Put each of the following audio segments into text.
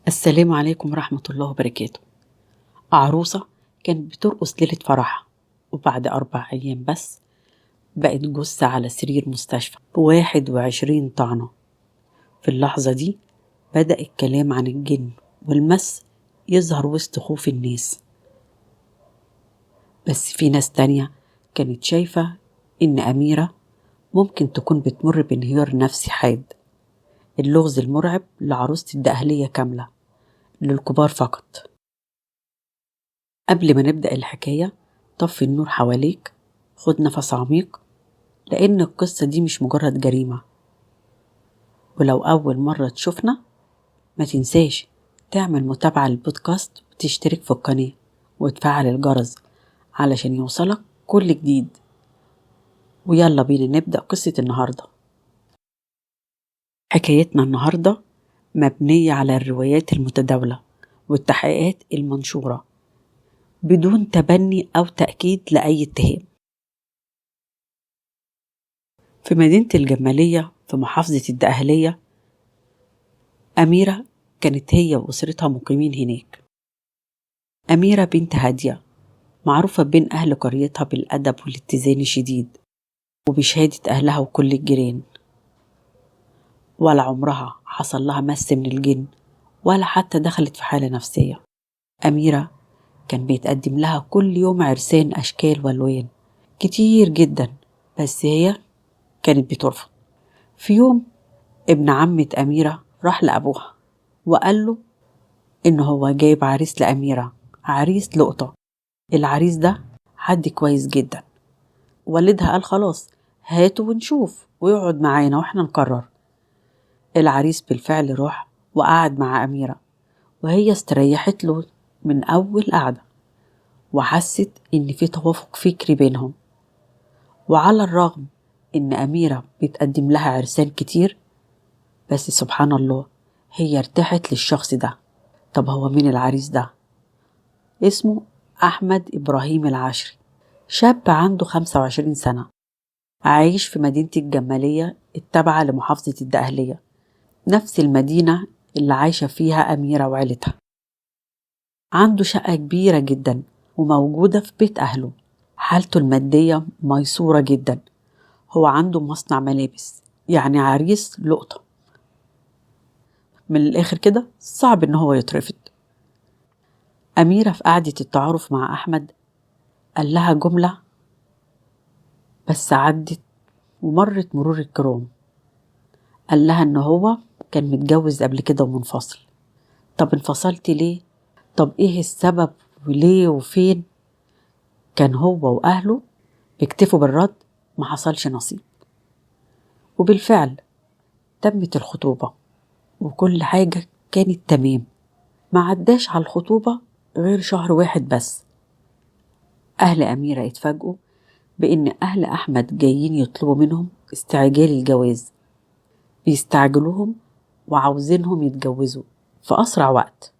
السلام عليكم ورحمة الله وبركاته. عروسة كانت بترقص ليلة فرحها، وبعد 4 أيام بس بقت جثة على سرير مستشفى ب21 طعنة. في اللحظة دي بدأ الكلام عن الجن والمس يظهر وسط خوف الناس، بس في ناس تانية كانت شايفة إن أميرة ممكن تكون بتمر بانهيار نفسي حاد. اللغز المرعب لعروسة الدقهلية كاملة، للكبار فقط. قبل ما نبدأ الحكاية طفي النور حواليك، خد نفس عميق، لأن القصة دي مش مجرد جريمة. ولو أول مرة تشوفنا ما تنساش تعمل متابعة للبودكاست وتشترك في القناة وتفعل الجرس علشان يوصلك كل جديد. ويلا بينا نبدأ قصة النهاردة. حكايتنا النهاردة مبنية على الروايات المتداولة والتحقيقات المنشورة بدون تبني أو تأكيد لأي اتهام. في مدينة الجمالية في محافظة الدقهلية، أميرة كانت هي وأسرتها مقيمين هناك. أميرة بنت هادية، معروفة بين أهل قريتها بالأدب والاتزان الشديد وبشهادة أهلها وكل الجيران. ولا عمرها حصل لها مس من الجن ولا حتى دخلت في حالة نفسية. أميرة كان بيتقدم لها كل يوم عرسان أشكال والوان كتير جدا، بس هي كانت بترفض. في يوم ابن عمة أميرة راح لأبوها وقال له إن هو جايب عريس لأميرة، عريس لقطة. العريس ده حد كويس جدا. والدها قال خلاص هاته ونشوف ويقعد معانا واحنا نقرر. العريس بالفعل راح وقعد مع أميرة، وهي استريحت له من أول قعدة وحست إن في توافق فكري بينهم. وعلى الرغم إن أميرة بيتقدم لها عرسان كتير، بس سبحان الله هي ارتاحت للشخص ده. طب هو مين العريس ده؟ اسمه أحمد إبراهيم العشري، شاب عنده 25 سنة، عايش في مدينة الجمالية التابعة لمحافظة الدقهلية، نفس المدينة اللي عايشة فيها أميرة وعيلتها. عنده شقة كبيرة جدا وموجودة في بيت أهله. حالته المادية ميسورة جدا. هو عنده مصنع ملابس، يعني عريس لقطة. من الآخر كده صعب إن هو يترفض. أميرة في قعدة التعارف مع أحمد قال لها جملة بس عدت ومرت مرور الكرام. قال لها إن هو كان متجوز قبل كده ومنفصل. طب انفصلتي ليه؟ طب إيه السبب وليه وفين؟ كان هو وأهله بيكتفوا بالرد ما حصلش نصيب. وبالفعل تمت الخطوبة وكل حاجة كانت تمام. ما عداش على الخطوبة غير شهر واحد بس، أهل أميرة اتفاجئوا بإن أهل أحمد جايين يطلبوا منهم استعجال الجواز، بيستعجلوهم وعاوزينهم يتجوزوا في أسرع وقت.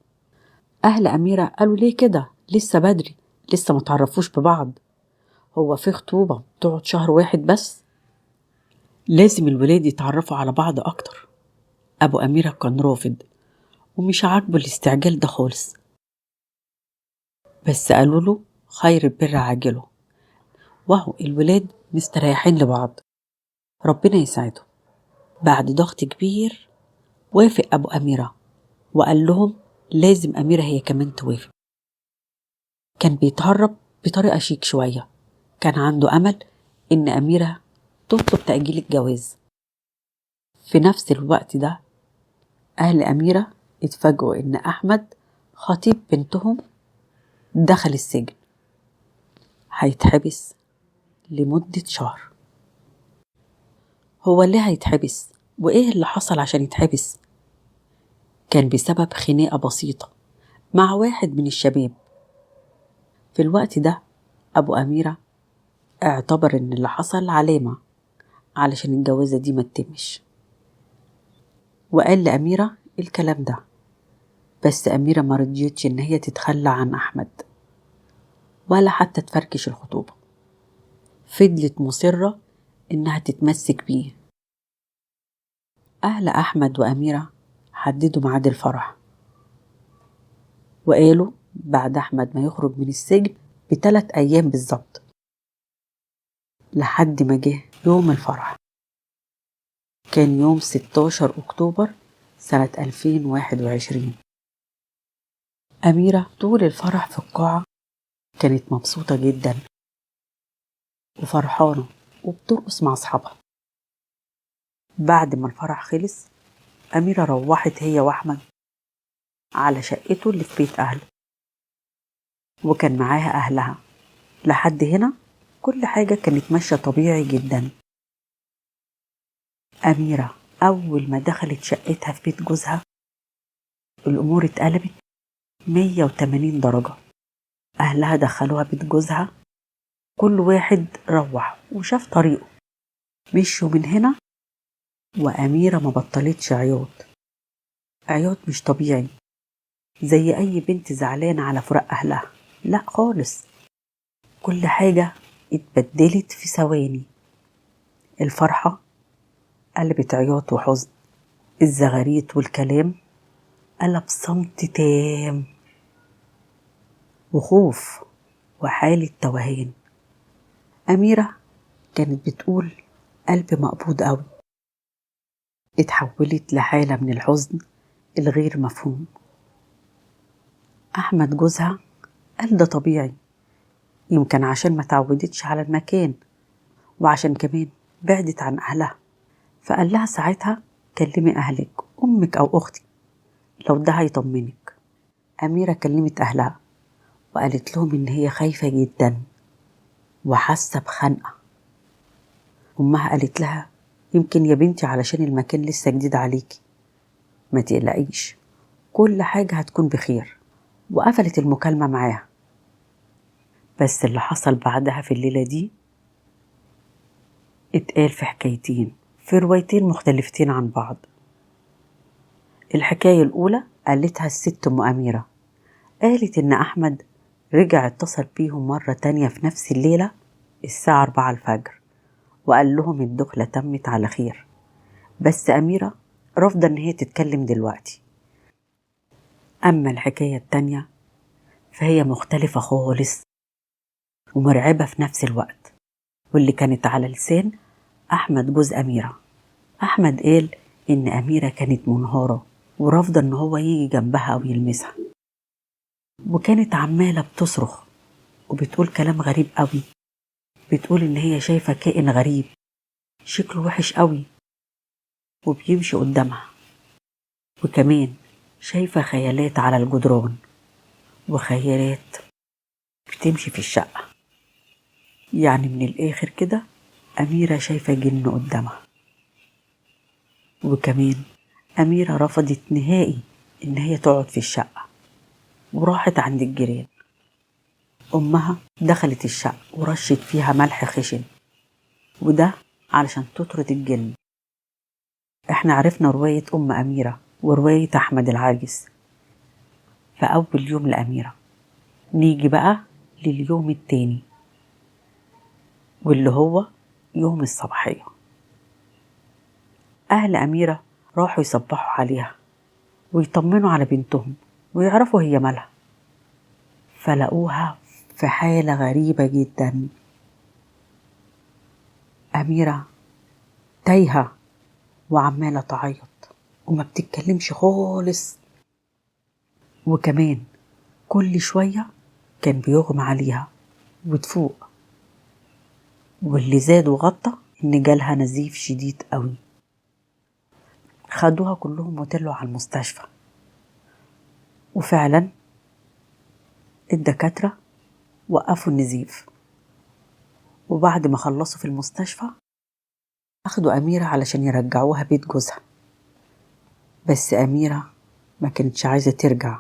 أهل أميرة قالوا ليه كده؟ لسه بدري، لسه متعرفوش ببعض. هو في خطوبة تقعد شهر واحد بس؟ لازم الولاد يتعرفوا على بعض أكتر. أبو أميرة كان رافض ومش عاجبه الاستعجال ده خالص، بس قالوا له خير البر عاجله، وهو الولاد مستريحين لبعض، ربنا يساعده. بعد ضغط كبير وافق أبو أميرة وقال لهم لازم أميرة هي كمان توافق. كان بيتهرب بطريقة شيك شوية، كان عنده أمل إن أميرة تطلب تأجيل الجواز. في نفس الوقت ده أهل أميرة اتفاجئوا إن أحمد خطيب بنتهم دخل السجن، هيتحبس لمدة شهر. هو ليه هيتحبس؟ وإيه اللي حصل عشان يتحبس؟ كان بسبب خناقة بسيطة مع واحد من الشباب. في الوقت ده أبو أميرة اعتبر إن اللي حصل علامة علشان الجوازة دي ما تتمش، وقال لأميرة الكلام ده. بس أميرة ما رضيتش إن هي تتخلى عن أحمد ولا حتى تفركش الخطوبة. فضلت مصرة إنها تتمسك بيه. أهل أحمد وأميرة حددوا ميعاد الفرح وقالوا بعد أحمد ما يخرج من السجن ب3 أيام بالظبط، لحد ما جه يوم الفرح. كان يوم 16 أكتوبر سنة 2021. أميرة طول الفرح في القاعة كانت مبسوطة جدا وفرحانة وبترقص مع أصحابها. بعد ما الفرح خلص، أميرة روحت هي وأحمد على شقته اللي في بيت أهله، وكان معاها أهلها. لحد هنا كل حاجة كانت ماشية طبيعي جدا. أميرة أول ما دخلت شقتها في بيت جوزها الأمور اتقلبت 180 درجة. أهلها دخلوها بيت جوزها، كل واحد روح وشاف طريقه. مشوا من هنا وأميرة ما بطلتش عياط مش طبيعي زي أي بنت زعلانة على فراق أهلها، لا خالص. كل حاجة اتبدلت في ثواني. الفرحة قلبت عياط وحزن، الزغاريت والكلام قلب صمت تام وخوف وحالة توهان. أميرة كانت بتقول قلب مقبوض قوي اتحولت لحالة من الحزن الغير مفهوم. أحمد جوزها قال ده طبيعي، يمكن عشان ما تعودتش على المكان وعشان كمان بعدت عن أهلها. فقال لها ساعتها كلمي أهلك، أمك أو أختك، لو ده هيطمنك. أميرة كلمت أهلها وقالت لهم إن هي خايفة جدا وحاسة بخنقة. أمها قالت لها يمكن يا بنتي علشان المكان لسه جديد عليكي، ما تقلقيش كل حاجة هتكون بخير. وقفلت المكالمة معاها. بس اللي حصل بعدها في الليلة دي اتقال في حكايتين، في روايتين مختلفتين عن بعض. الحكاية الأولى قالتها الست أم أميرة، قالت إن أحمد رجع اتصل بيهم مرة تانية في نفس الليلة الساعة 4 الفجر وقال لهم الدخلة تمت على خير، بس أميرة رافضة إن هي تتكلم دلوقتي. أما الحكاية التانية فهي مختلفة خالص ومرعبة في نفس الوقت، واللي كانت على لسان أحمد جوز أميرة. أحمد قال إن أميرة كانت منهارة ورافضة إن هو يجي جنبها أو يلمسها، وكانت عمالة بتصرخ وبتقول كلام غريب قوي. بتقول إن هي شايفة كائن غريب شكله وحش قوي وبيمشي قدامها، وكمان شايفة خيالات على الجدران وخيالات بتمشي في الشقة. يعني من الآخر كده أميرة شايفة جن قدامها. وكمان أميرة رفضت نهائي إن هي تقعد في الشقة وراحت عند الجيران. أمها دخلت الشقة ورشت فيها ملح خشن، وده علشان تطرد الجن. احنا عرفنا رواية أم أميرة ورواية أحمد العاجز في أول يوم لأميرة. نيجي بقى لليوم التاني واللي هو يوم الصباحية. أهل أميرة راحوا يصبحوا عليها ويطمنوا على بنتهم ويعرفوا هي مالها، فلقوها في حالة غريبة جدا. أميرة تايهة وعمالة تعيط وما بتتكلمش خالص، وكمان كل شوية كان بيغمى عليها وتفوق. واللي زاد وغطى إن جالها نزيف شديد قوي. خدوها كلهم وطلعوا على المستشفى، وفعلا الدكاترة وقفوا النزيف. وبعد ما خلصوا في المستشفى أخدوا أميرة علشان يرجعوها بيت جوزها، بس أميرة ما كانتش عايزة ترجع.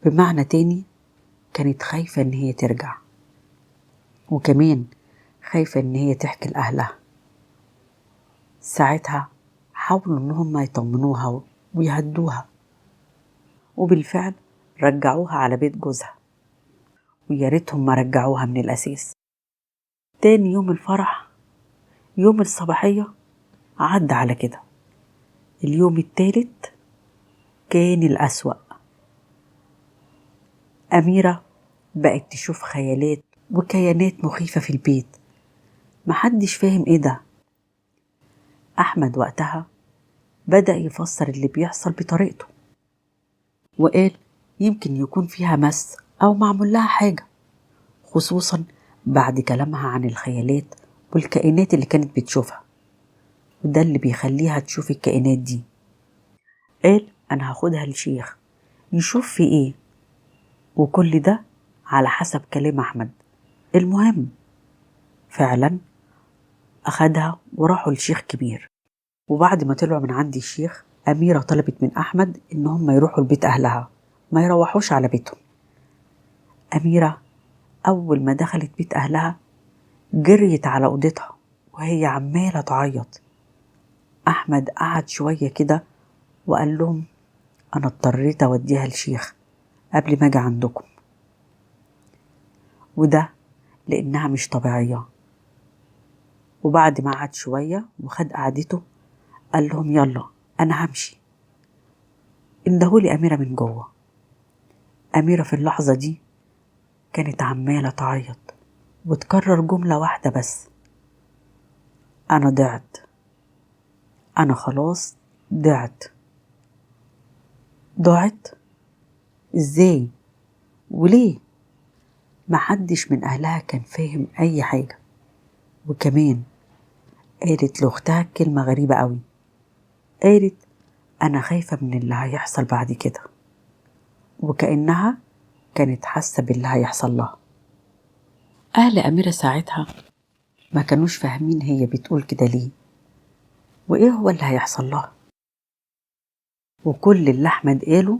بمعنى تاني كانت خايفة إن هي ترجع، وكمان خايفة إن هي تحكي لأهلها. ساعتها حاولوا إنهم يطمنوها ويهدوها، وبالفعل رجعوها على بيت جوزها، ويا ريتهم ما رجعوها من الأساس. تاني يوم الفرح يوم الصباحية عدى على كده. اليوم التالت كان الأسوأ. أميرة بقت تشوف خيالات وكيانات مخيفة في البيت، محدش فاهم ايه ده. أحمد وقتها بدأ يفسر اللي بيحصل بطريقته، وقال يمكن يكون فيها مس أو معمول لها حاجة، خصوصا بعد كلامها عن الخيالات والكائنات اللي كانت بتشوفها، وده اللي بيخليها تشوف الكائنات دي. قال أنا هاخدها للشيخ يشوف في ايه، وكل ده على حسب كلام أحمد. المهم فعلا أخدها وراحوا لشيخ كبير، وبعد ما طلعوا من عند الشيخ أميرة طلبت من أحمد إنهم يروحوا لبيت أهلها، ما يروحوش على بيتهم. أميرة أول ما دخلت بيت أهلها جريت على أوضتها وهي عمالة تعيط. أحمد قعد شوية كده وقال لهم أنا اضطريت أوديها للشيخ قبل ما أجي عندكم، وده لأنها مش طبيعية. وبعد ما قعد شوية وخد قعدته قال لهم يلا أنا همشي، اندهولي أميرة من جوه. أميرة في اللحظة دي كانت عمالة تعيط وتكرر جملة واحدة بس: أنا ضعت، أنا خلاص ضعت. ضاعت؟ إزاي؟ وليه؟ محدش من أهلها كان فاهم أي حاجة. وكمان قالت لأختها كلمة غريبة قوي، قالت أنا خايفة من اللي هيحصل بعد كده، وكأنها كانت حاسة باللي هيحصل لها. أهل أميرة ساعتها ما كانوش فاهمين هي بتقول كده ليه، وإيه هو اللي هيحصل لها. وكل اللي أحمد قاله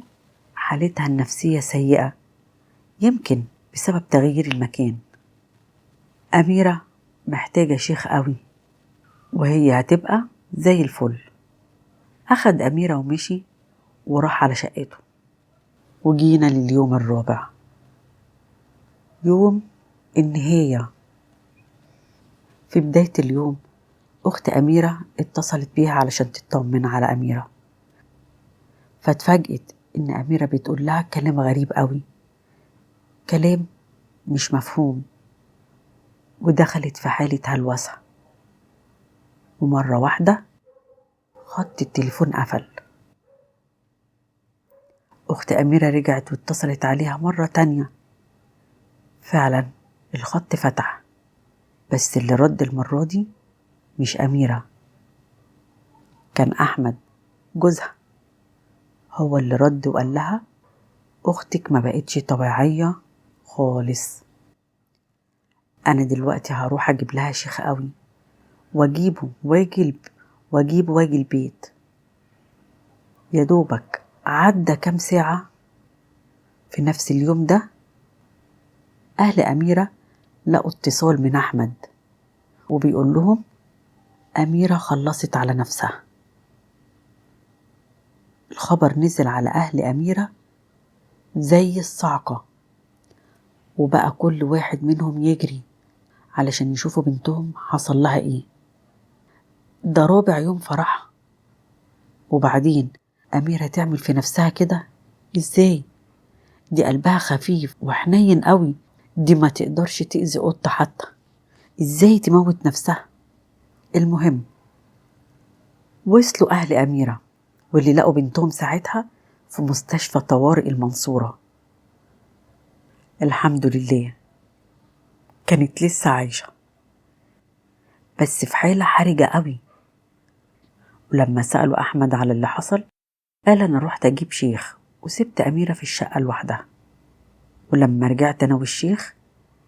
حالتها النفسية سيئة، يمكن بسبب تغيير المكان. أميرة محتاجة شيخ قوي وهي هتبقى زي الفل. أخد أميرة ومشي وراح على شقته. وجينا لليوم الرابع، يوم النهاية. في بداية اليوم أخت أميرة اتصلت بيها علشان تطمن على أميرة، فاتفاجئت إن أميرة بتقول لها كلام غريب قوي، كلام مش مفهوم، ودخلت في حالة هلوسة. ومرة واحدة خط التليفون قفل. أخت أميرة رجعت واتصلت عليها مرة تانية، فعلا الخط فتح، بس اللي رد المرة دي مش أميرة، كان أحمد جوزها. هو اللي رد وقال لها أختك ما بقتش طبيعية خالص، أنا دلوقتي هروح أجيب لها شيخ قوي واجيبه واجي البيت. يا دوبك عدى كام ساعة في نفس اليوم ده أهل أميرة لقوا اتصال من أحمد وبيقول لهم أميرة خلصت على نفسها. الخبر نزل على أهل أميرة زي الصعقة، وبقى كل واحد منهم يجري علشان يشوفوا بنتهم حصل لها إيه. ده رابع يوم فرحها، وبعدين أميرة تعمل في نفسها كده؟ إزاي؟ دي قلبها خفيف وحنين قوي، دي ما تقدرش تأذي قطة حتى، إزاي تموت نفسها؟ المهم وصلوا أهل أميرة واللي لقوا بنتهم ساعتها في مستشفى طوارئ المنصورة. الحمد لله كانت لسه عايشة، بس في حالة حرجة قوي. ولما سألوا أحمد على اللي حصل قال أنا رحت أجيب شيخ وسبت أميرة في الشقة لوحدها، ولما رجعت أنا والشيخ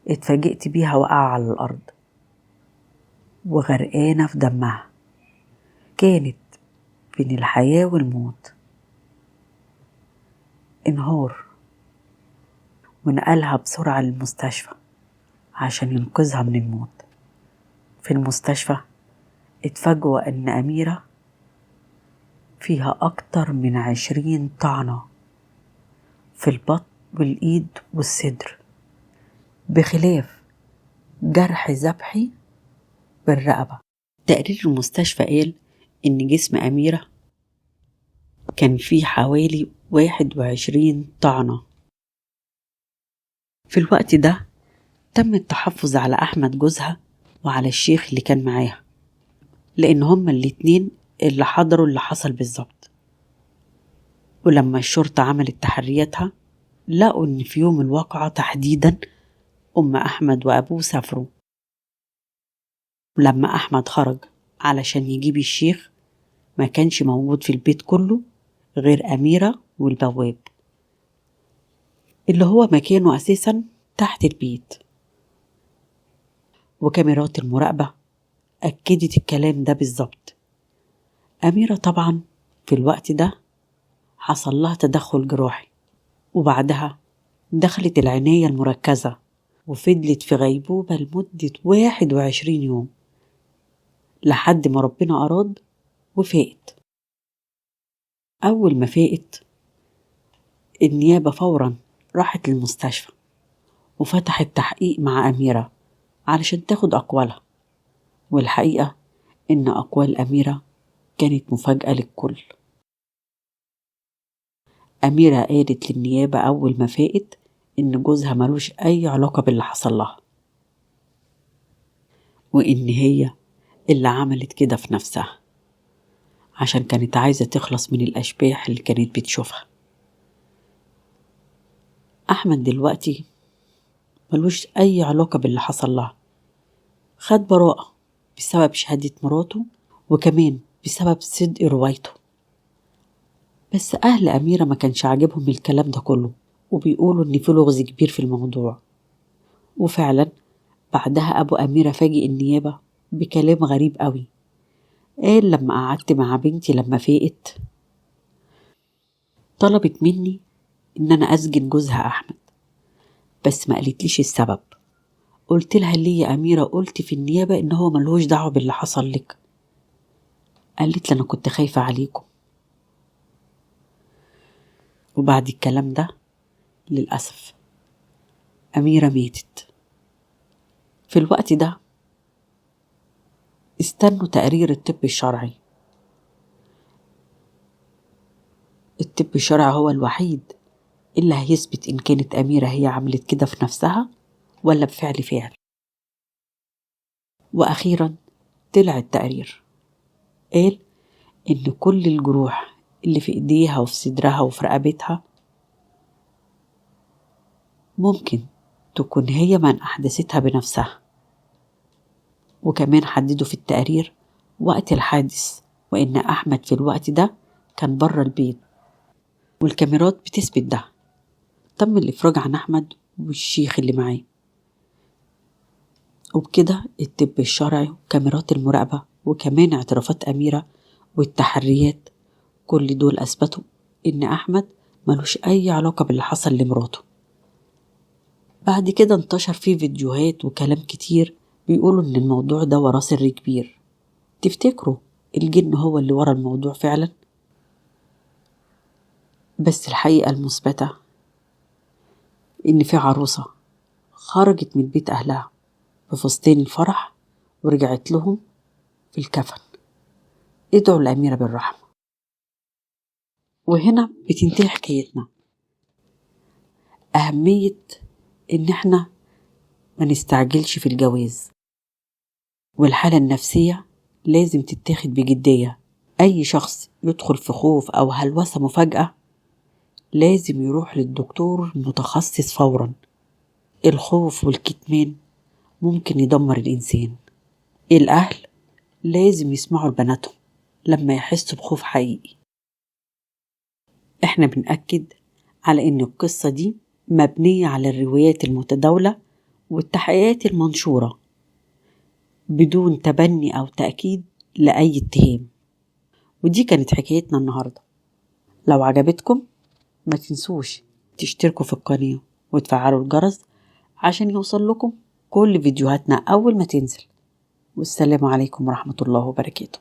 اتفاجئت بيها واقعة على الأرض وغرقانة في دمها، كانت بين الحياة والموت. انهار ونقلها بسرعة للمستشفى عشان ينقذها من الموت. في المستشفى اتفاجئوا أن أميرة فيها أكتر من 20 طعنة في البطن والإيد والصدر، بخلاف جرح ذبحي بالرقبة. تقرير المستشفى قال إن جسم أميرة كان فيه حوالي 21 طعنة في الوقت ده تم التحفظ على أحمد جوزها وعلى الشيخ اللي كان معاها، لأن هما الاتنين اللي حضروا اللي حصل بالظبط. ولما الشرطة عملت تحرياتها لقوا إن في يوم الواقعة تحديدا أم أحمد وأبوه سافروا. ولما أحمد خرج علشان يجيب الشيخ ما كانش موجود في البيت كله غير أميرة والبواب اللي هو مكانه أساسا تحت البيت. وكاميرات المراقبة أكدت الكلام ده بالظبط. أميرة طبعا في الوقت ده حصل لها تدخل جراحي، وبعدها دخلت العناية المركزة وفضلت في غيبوبة لمدة 21 يوم لحد ما ربنا أراد وفاقت. أول ما فاقت النيابة فورا راحت للمستشفى وفتحت تحقيق مع أميرة علشان تاخد أقوالها. والحقيقة إن أقوال أميرة كانت مفاجأة للكل. أميرة قالت للنيابة أول ما فاقت إن جوزها ملوش أي علاقة باللي حصل لها، وإن هي اللي عملت كده في نفسها عشان كانت عايزة تخلص من الأشباح اللي كانت بتشوفها. أحمد دلوقتي ملوش أي علاقة باللي حصل لها، خد براءة بسبب شهادة مراته وكمان بسبب صدق روايته. بس أهل أميرة ما كانش عاجبهم الكلام ده كله، وبيقولوا إن في لغز كبير في الموضوع. وفعلا بعدها أبو أميرة فاجئ النيابة بكلام غريب قوي. قال لما قعدت مع بنتي لما فاقت طلبت مني إن أنا أسجن جوزها أحمد، بس ما قالتليش السبب. قلت لها ليه يا أميرة قلت في النيابة إن هو ملهوش دعوة باللي حصل لك؟ قالت لي أنا كنت خايفة عليكم. وبعد الكلام ده للأسف أميرة ماتت. في الوقت ده استنوا تقرير الطب الشرعي. الطب الشرعي هو الوحيد اللي هيثبت إن كانت أميرة هي عملت كده في نفسها ولا بفعل فعل. وأخيرا طلع التقرير قال إن كل الجروح اللي في إيديها وفي صدرها وفي رقبتها ممكن تكون هي من أحدثتها بنفسها. وكمان حددوا في التقرير وقت الحادث، وإن أحمد في الوقت ده كان بره البيت والكاميرات بتثبت ده. تم الإفراج عن أحمد والشيخ اللي معاه. وبكده الطب الشرعي وكاميرات المراقبة وكمان اعترافات أميرة والتحريات كل دول أثبتوا إن أحمد ملوش أي علاقة باللي حصل لمراته. بعد كده انتشر فيه فيديوهات وكلام كتير بيقولوا إن الموضوع ده وراه سر كبير. تفتكروا الجن هو اللي ورا الموضوع فعلا؟ بس الحقيقة المثبتة إن في عروسة خرجت من بيت أهلها بفستان الفرح ورجعت لهم في الكفن. ادعوا لأميرة بالرحمة. وهنا بتنتهي حكايتنا. أهمية إن احنا ما نستعجلش في الجواز، والحالة النفسية لازم تتاخد بجدية. أي شخص يدخل في خوف أو هلوسة مفاجأة لازم يروح للدكتور المتخصص فورا. الخوف والكتمان ممكن يدمر الإنسان. الأهل لازم يسمعوا لبناتهم لما يحسوا بخوف حقيقي. احنا بنأكد على إن القصة دي مبنية على الروايات المتداولة والتحقيقات المنشورة بدون تبني أو تأكيد لأي اتهام. ودي كانت حكايتنا النهاردة. لو عجبتكم ما تنسوش تشتركوا في القناة وتفعلوا الجرس عشان يوصل لكم كل فيديوهاتنا أول ما تنزل. والسلام عليكم ورحمة الله وبركاته.